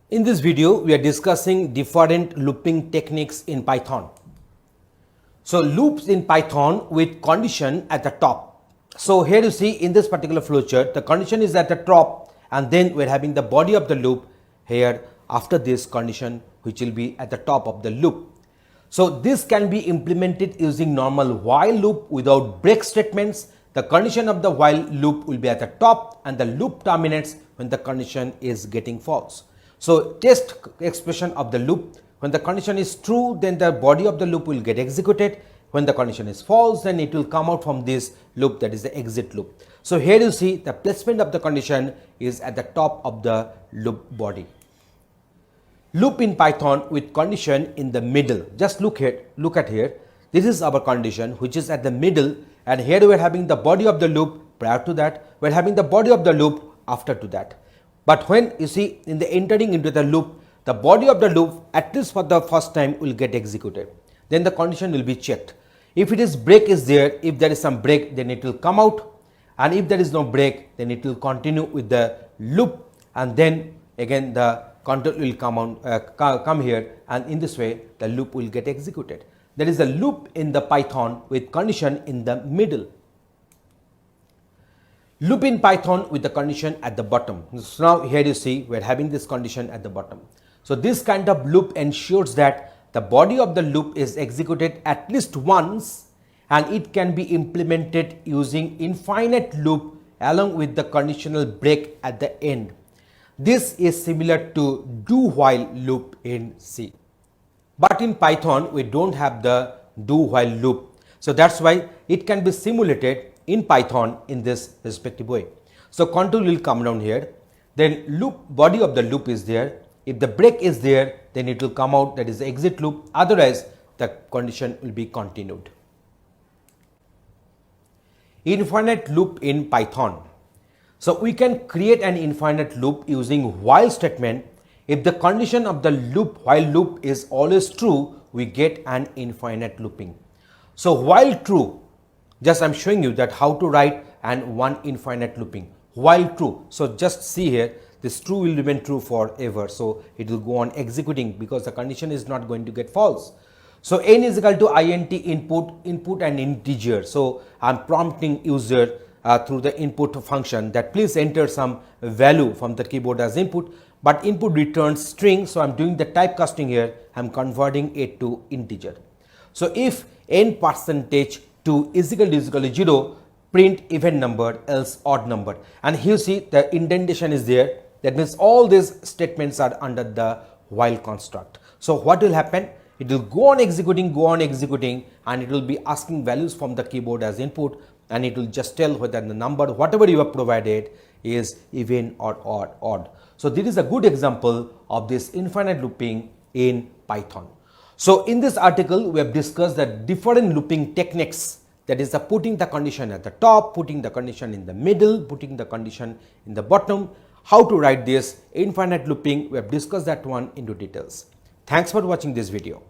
In this video, we are discussing different looping techniques in Python. So loops in Python with condition at the top. So here you see in this particular flowchart, the condition is at the top and then we're having the body of the loop here after this condition which will be at the top of the loop. So this can be implemented using normal while loop without break statements. The condition of the while loop will be at the top and the loop terminates when the condition is getting false. So test expression of the loop: when the condition is true, then the body of the loop will get executed. When the condition is false, then it will come out from this loop, that is the exit loop. So here you see the placement of the condition is at the top of the loop body. Loop in Python with condition in the middle. Just look at here. This is our condition which is at the middle, and here we are having the body of the loop prior to that, we are having the body of the loop after to that. But when you see in the entering into the loop, the body of the loop at least for the first time will get executed. Then the condition will be checked. If it is break is there, if there is some break, then it will come out, and if there is no break, then it will continue with the loop, and then again the control will come here, and in this way the loop will get executed. There is a loop in the Python with condition in the middle. Loop in Python with the condition at the bottom. So now here you see we are having this condition at the bottom. So this kind of loop ensures that the body of the loop is executed at least once, and it can be implemented using infinite loop along with the conditional break at the end. This is similar to do while loop in C. But in Python we don't have the do while loop. So that's why it can be simulated in Python in this respective way. So control will come down here, then loop body of the loop is there. If the break is there, then it will come out, that is the exit loop, otherwise the condition will be continued. Infinite loop in Python. So we can create an infinite loop using while statement. If the condition of the loop while loop is always true, we get an infinite looping. So while true, just I am showing you that how to write and one infinite looping while true. So just see here, this true will remain true forever. So it will go on executing because the condition is not going to get false. So n is equal to int input and integer. So I am prompting user through the input function that please enter some value from the keyboard as input, but input returns string. So I am doing the typecasting here, I am converting it to integer. So if n% 2 is equal to 0, print even number else odd number, and here you see the indentation is there. That means all these statements are under the while construct. So what will happen? It will go on executing, and it will be asking values from the keyboard as input, and it will just tell whether the number whatever you have provided is even or odd. So this is a good example of this infinite looping in Python. So in this article we have discussed the different looping techniques, that is the putting the condition at the top, putting the condition in the middle, putting the condition in the bottom. How to write this infinite looping, we have discussed that one into details. Thanks for watching this video.